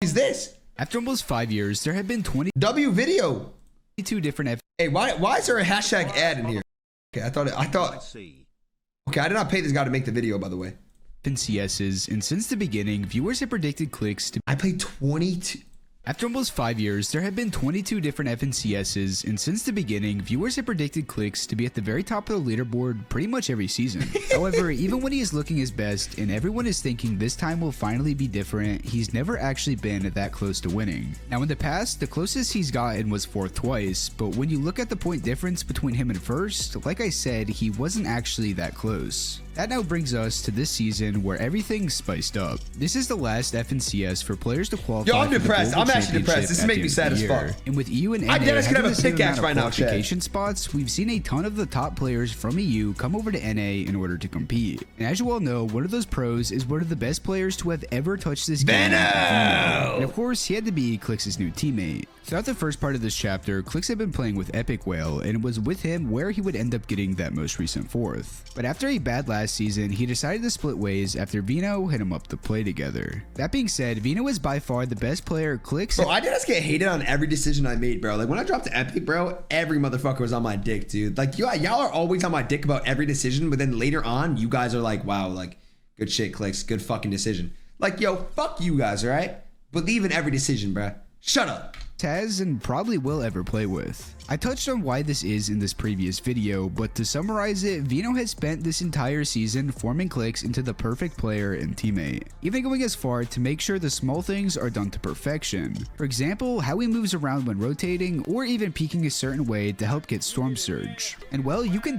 is this? After almost 5 years, there have been 22 W video. different Hey, why is there a hashtag ad in here? Okay, I thought. Okay, I did not pay this guy to make the video, by the way. FNCSs, and since the beginning, viewers have predicted Clix to. I played 22. After almost 5 years, there have been 22 different FNCSs, and since the beginning, viewers have predicted Clix to be at the very top of the leaderboard pretty much every season. However, even when he is looking his best and everyone is thinking this time will finally be different, he's never actually been that close to winning. Now in the past, the closest he's gotten was 4th twice, but when you look at the point difference between him and 1st, like I said, he wasn't actually that close. That now brings us to this season where everything's spiced up. This is the last FNCS for players to qualify. Yo, I'm depressed. I'm actually depressed. This is making me sad as fuck. And with EU and NA I just could have a pickaxe right now, qualification spots, we've seen a ton of the top players from EU come over to NA in order to compete. And as you all know, one of those pros is one of the best players to have ever touched this game. And of course, he had to be Clix's new teammate. Throughout the first part of this chapter, Clix had been playing with 𝐿, and it was with him where he would end up getting that most recent 4th. But after a bad last season, he decided to split ways after 𝐒𝐿 hit him up to play together. That being said, 𝐒𝐿 is by far the best player Clix. Bro, I just get hated on every decision I made, bro. Like when I dropped to Epic, bro, every motherfucker was on my dick, dude. Like y'all are always on my dick about every decision, but then later on, you guys are like, wow, like good shit, Clix, good fucking decision. Like, yo, fuck you guys, all right? Believe in every decision, bro. Shut up. Has and probably will ever play with. I touched on why this is in this previous video, but to summarize it, 𝐒𝐿 has spent this entire season forming Clix into the perfect player and teammate, even going as far to make sure the small things are done to perfection. For example, how he moves around when rotating, or even peeking a certain way to help get Storm Surge. And well, you can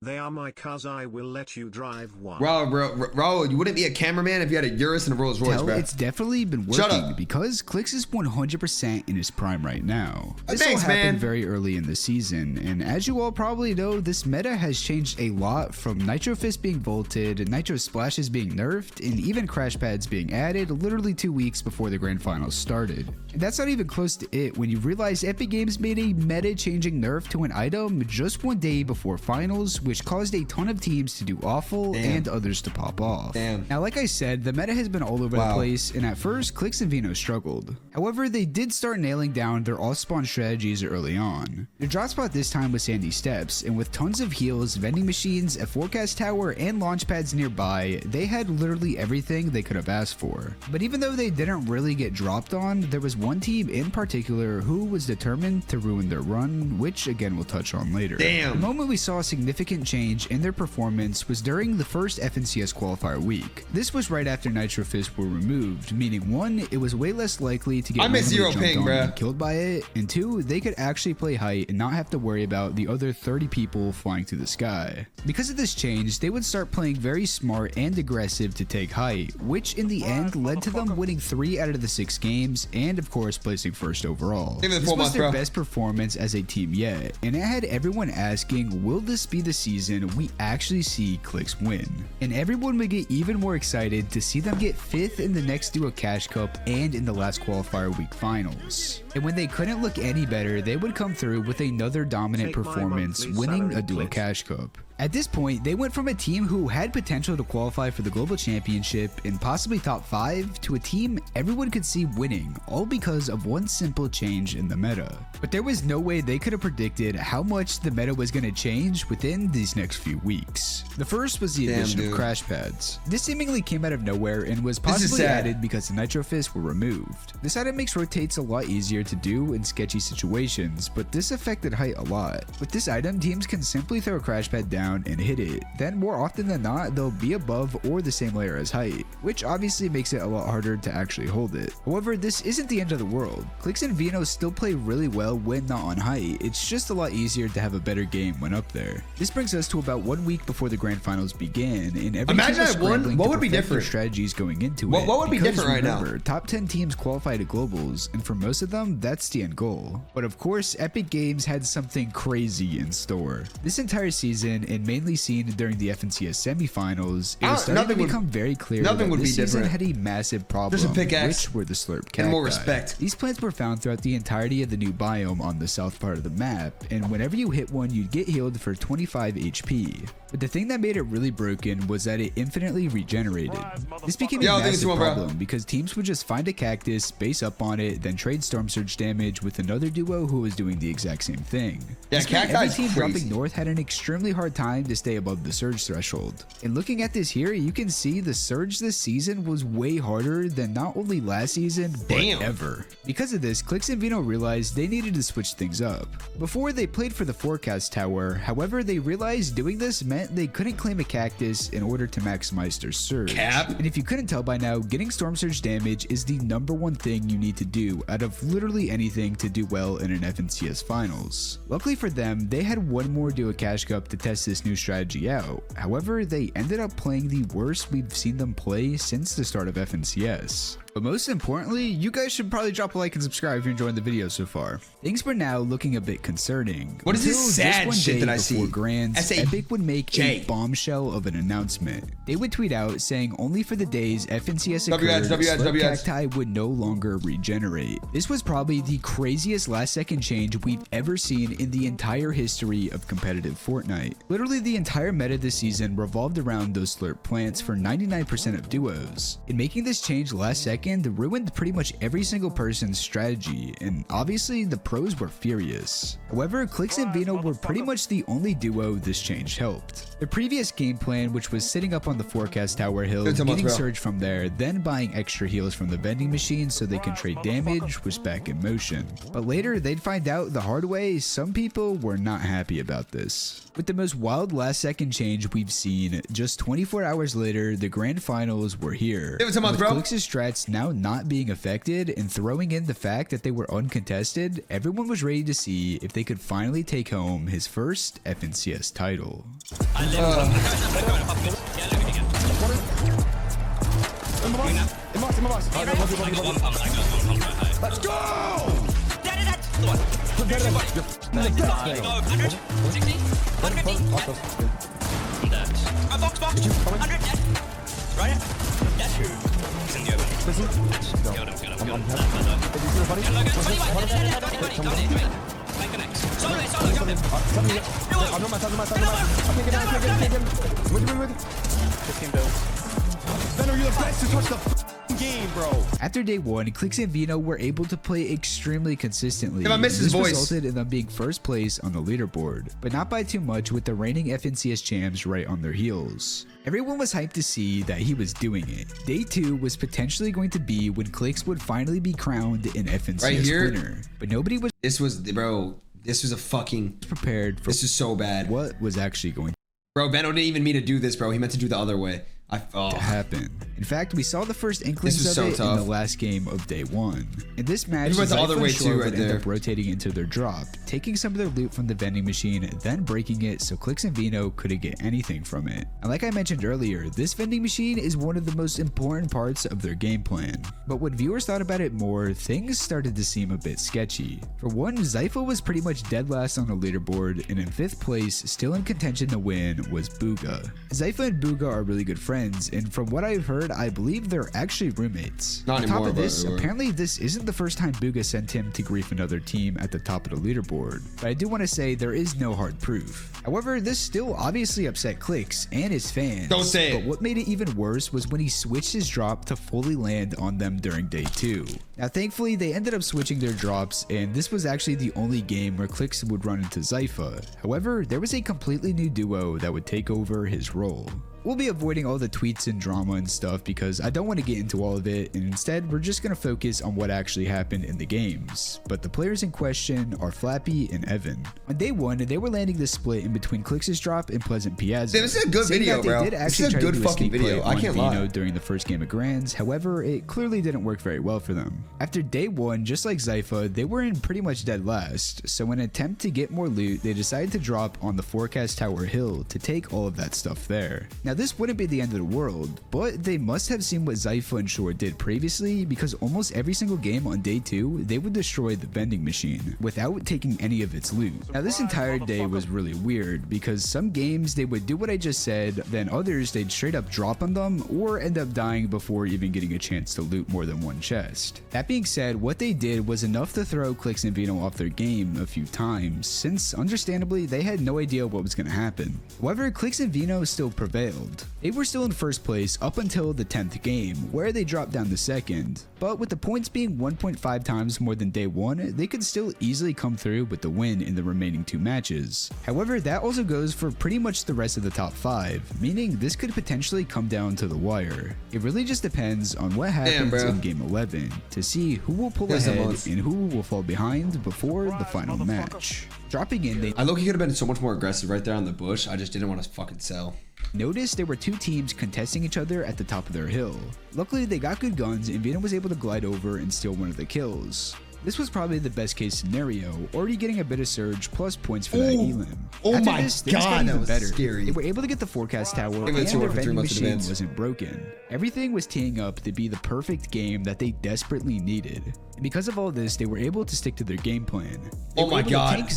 They are my cars. I will let you drive one. Raul, you wouldn't be a cameraman if you had a Urus and a Rolls Royce, bro. It's definitely been working because Clix is 100% in his prime right now. This all happened very early in the season, and as you all probably know, this meta has changed a lot from Nitro Fist being vaulted, Nitro Splashes being nerfed, and even Crash Pads being added literally 2 weeks before the Grand Finals started. And that's not even close to it when you realize Epic Games made a meta-changing nerf to an item just 1 day before finals, which caused a ton of teams to do awful and others to pop off. Now, like I said, the meta has been all over the place, and at first, Clix and 𝐒𝐿 struggled. However, they did start nailing down their off-spawn strategies early on. Their drop spot this time was Sandy Steps, and with tons of heals, vending machines, a forecast tower, and launch pads nearby, they had literally everything they could have asked for. But even though they didn't really get dropped on, there was one team in particular who was determined to ruin their run, which again we'll touch on later. The moment we saw a significant change in their performance was during the first FNCS qualifier week. This was right after Nitro Fist were removed, meaning 1, it was way less likely to get killed by it, and 2, they could actually play height and not have to worry about the other 30 people flying through the sky. Because of this change, they would start playing very smart and aggressive to take height, which in the end led to them winning 3 out of the 6 games and of course placing 1st overall. This was their best performance as a team yet, and it had everyone asking, will this be the season we actually see Clix win? And everyone would get even more excited to see them get 5th in the next Duo Cash Cup and in the last qualifier week finals. And when they couldn't look any better, they would come through with another dominant performance, winning a Duo Cash Cup. At this point, they went from a team who had potential to qualify for the global championship and possibly top 5 to a team everyone could see winning, all because of one simple change in the meta. But there was no way they could have predicted how much the meta was going to change within these next few weeks. The first was the addition of Crash Pads. This seemingly came out of nowhere and was possibly added because the Nitro Fists were removed. This item makes rotates a lot easier to do in sketchy situations, but this affected height a lot. With this item, teams can simply throw a Crash Pad down and hit it. Then more often than not, they'll be above or the same layer as height, which obviously makes it a lot harder to actually hold it. However, this isn't the end of the world. Clix and 𝐒𝐿 still play really well when not on height. It's just a lot easier to have a better game when up there. This brings us to about 1 week before the grand finals began, and every team was scrambling to perfect their strategies going into it. What would be different right now? Top 10 teams qualify to globals, and for most of them, that's the end goal. But of course, Epic Games had something crazy in store. This entire season, and mainly seen during the FNCS semifinals, it was starting to become very clear that this season had a massive problem, which were the slurp cacti. And more respect. These plants were found throughout the entirety of the new biome on the south part of the map, and whenever you hit one, you'd get healed for 25 HP. But the thing that made it really broken was that it infinitely regenerated. This became a massive problem because teams would just find a cactus, base up on it, then trade storm surge damage with another duo who was doing the exact same thing. Yeah, every team dropping north had an extremely hard time to stay above the surge threshold. And looking at this here, you can see the surge this season was way harder than not only last season, but ever. Because of this, Clix and 𝐒𝐿 realized they needed to switch things up. Before, they played for the forecast tower, however they realized doing this meant they couldn't claim a cactus in order to maximize their surge. And if you couldn't tell by now, getting storm surge damage is the #1 thing you need to do out of literally anything to do well in an FNCS finals. Luckily for them, they had one more duo cash cup to test this new strategy out. However, they ended up playing the worst we've seen them play since the start of FNCS. But most importantly, you guys should probably drop a like and subscribe if you're enjoying the video so far. Things were now looking a bit concerning. What is this sad shit that I see? Grands, Epic would make a bombshell of an announcement. They would tweet out saying only for the days FNCS occurred, 𝐻𝐿 would no longer regenerate. This was probably the craziest last second change we've ever seen in the entire history of competitive Fortnite. Literally the entire meta this season revolved around those slurp plants for 99% of duos. In making this change last second, ruined pretty much every single person's strategy, and obviously the pros were furious. However, Clix and 𝐒𝐿 were pretty much the only duo this change helped. The previous game plan, which was sitting up on the forecast tower hill, getting surge from there, then buying extra heals from the vending machine so they can trade damage, was back in motion. But later, they'd find out the hard way some people were not happy about this. With the most wild last second change we've seen, just 24 hours later, the grand finals were here. With Clix's strats now not being affected and throwing in the fact that they were uncontested, everyone was ready to see if they could finally take home his first FNCS title. Let's go! After day one, Clix and 𝐒𝐿 were able to play extremely consistently. This resulted in them being first place on the leaderboard, but not by too much with the reigning FNCS champs right on their heels. Everyone was hyped to see that he was doing it. Day 2 was potentially going to be when Clix would finally be crowned an FNCS winner, but nobody was. This was a fucking prepared for. This is so bad. What was actually going. Bro, Benno didn't even mean to do this, bro. He meant to do the other way. To happen. In fact, we saw the first inklings of it in the last game of day 1. In this match, 𝐿𝐿 and 𝐿 would end up rotating into their drop, taking some of their loot from the vending machine, then breaking it so Clix and 𝐒𝐿 couldn't get anything from it. And like I mentioned earlier, this vending machine is one of the most important parts of their game plan. But when viewers thought about it more, things started to seem a bit sketchy. For one, 𝐷zypha was pretty much dead last on the leaderboard, and in 5th place, still in contention to win, was 𝐵𝐷𝐿. 𝐷zypha and 𝐵𝐷𝐿 are really good friends, and from what I've heard, I believe they're actually roommates. Not on top anymore, of this, but apparently this isn't the first time 𝐵𝐷𝐿 sent him to grief another team at the top of the leaderboard, but I do want to say there is no hard proof. However, this still obviously upset Clix and his fans. Don't say it. But what made it even worse was when he switched his drop to fully land on them during day 2. Now thankfully, they ended up switching their drops, and this was actually the only game where Clix would run into 𝐷zypha. However, there was a completely new duo that would take over his role. We'll be avoiding all the tweets and drama and stuff because I don't want to get into all of it, and instead we're just going to focus on what actually happened in the games. But the players in question are Flappy and Evan. On day 1, they were landing the split in between Clix's drop and Pleasant Piazza. This is a good video, bro. This is a good fucking video. I can't lie. During the first game of Grands, however, it clearly didn't work very well for them. After day 1, just like 𝐷zypha, they were in pretty much dead last, so in an attempt to get more loot, they decided to drop on the forecast tower hill to take all of that stuff there. Now this wouldn't be the end of the world, but they must have seen what Zypha and Shore did previously, because almost every single game on day 2, they would destroy the vending machine without taking any of its loot. Now this entire day was really weird, because some games they would do what I just said, then others they'd straight up drop on them or end up dying before even getting a chance to loot more than one chest. That being said, what they did was enough to throw Clix and 𝐵𝐼𝐻 off their game a few times, since understandably they had no idea what was going to happen. However, Clix and 𝐵𝐻 still prevailed. They were still in first place up until the 10th game, where they dropped down to second, but with the points being 1.5 times more than day 1, they could still easily come through with the win in the remaining 2 matches. However, that also goes for pretty much the rest of the top 5, meaning this could potentially come down to the wire. It really just depends on what happens in game 11 to see who will pull ahead and who will fall behind before the final match. Dropping in, I low-key could have been so much more aggressive right there on the bush. I just didn't want to fucking sell. Notice there were 2 teams contesting each other at the top of their hill. Luckily, they got good guns and 𝐵𝐻 was able to glide over and steal one of the kills. This was probably the best case scenario, already getting a bit of surge plus points for that elim. Oh my god, that was scary. They were able to get the forecast tower and their vending machine wasn't broken. Everything was teeing up to be the perfect game that they desperately needed. And because of all this, they were able to stick to their game plan. Oh my god.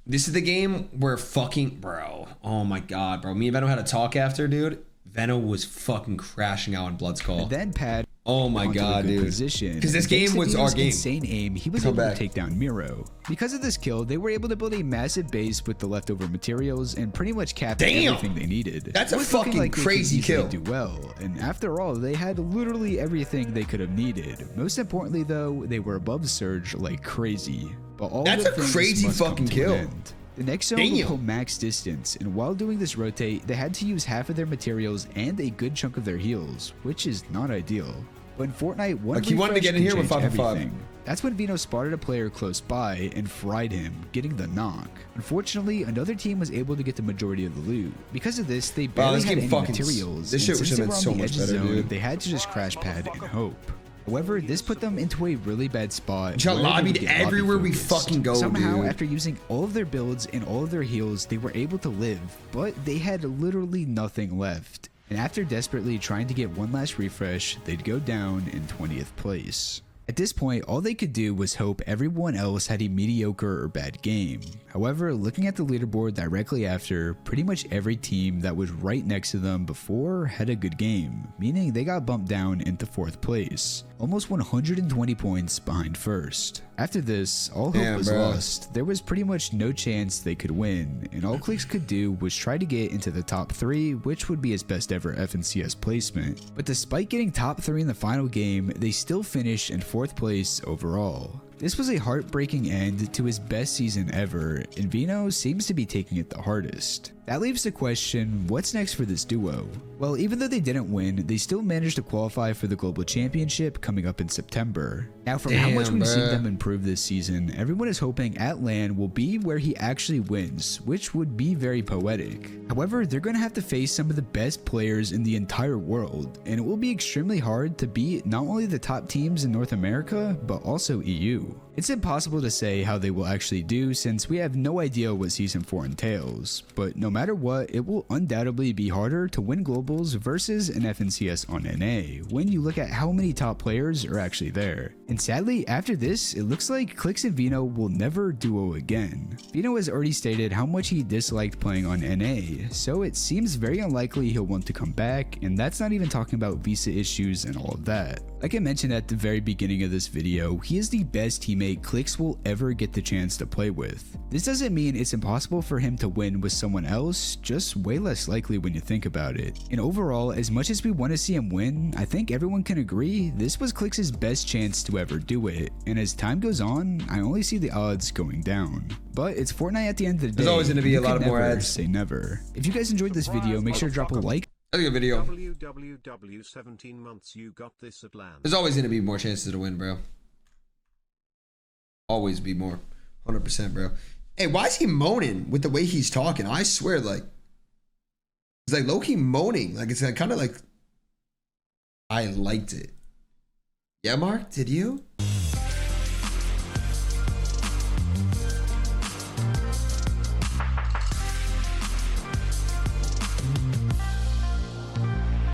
This is the game where fucking, bro. Oh my god, bro. Me and 𝐵𝐻 had a talk after, dude. 𝐵𝐻 was fucking crashing out in Blood's Call. And then Pad. Oh my god, dude. Because this game was our game. Insane aim, he was able to take down 𝐴𝐻. Because of this kill, they were able to build a massive base with the leftover materials and pretty much cap everything they needed. That's a fucking crazy kill. Do well, and after all, they had literally everything they could have needed. Most importantly, though, they were above surge like crazy. But all that's a crazy fucking kill. The next zone will pull max distance, and while doing this rotate, they had to use half of their materials and a good chunk of their heals, which is not ideal. But in Fortnite, one he wanted to get in here with 5-5. That's when 𝐵𝐻 spotted a player close by and fried him, getting the knock. Unfortunately, another team was able to get the majority of the loot. Because of this, they barely had any materials. This shit should have been so much better, dude. They had to just crash pad and hope. However, this put them into a really bad spot. Just lobbied everywhere we fucking go, Somehow, dude. After using all of their builds and all of their heals, they were able to live, but they had literally nothing left. And after desperately trying to get one last refresh, they'd go down in 20th place. At this point, all they could do was hope everyone else had a mediocre or bad game. However, looking at the leaderboard directly after, pretty much every team that was right next to them before had a good game, meaning they got bumped down into 4th place, almost 120 points behind first. After this, all hope was lost. There was pretty much no chance they could win, and all Clix could do was try to get into the top 3, which would be his best ever FNCS placement. But despite getting top 3 in the final game, they still finished in 4th place overall. This was a heartbreaking end to his best season ever, and 𝐵𝐻 seems to be taking it the hardest. That leaves the question, what's next for this duo? Well, even though they didn't win, they still managed to qualify for the Global Championship coming up in September. Now, from how much we've seen them improve this season, everyone is hoping at LAN will be where he actually wins, which would be very poetic. However, they're going to have to face some of the best players in the entire world, and it will be extremely hard to beat not only the top teams in North America, but also EU. It's impossible to say how they will actually do since we have no idea what Season 4 entails, but no matter what, it will undoubtedly be harder to win globals versus an FNCS on NA when you look at how many top players are actually there. And sadly, after this, it looks like Clix and 𝐵𝐻 will never duo again. 𝐵𝐻 has already stated how much he disliked playing on NA, so it seems very unlikely he'll want to come back, and that's not even talking about visa issues and all of that. Like I mentioned at the very beginning of this video, he is the best teammate Clix will ever get the chance to play with. This doesn't mean it's impossible for him to win with someone else, just way less likely when you think about it. And overall, as much as we want to see him win, I think everyone can agree this was Clix's best chance to ever do it, and as time goes on, I only see the odds going down. But it's Fortnite at the end of the day. There's always going to be a lot of more ads. Say never. If you guys enjoyed this video, make sure to drop a like. That's a good video. 17 months you got this at LAN. There's always going to be more chances to win, bro. Always be more. 100%, bro. Hey, why is he moaning with the way he's talking? I swear, like, it's like low-key moaning. Like, it's kind of like, I liked it. Yeah, Mark, did you?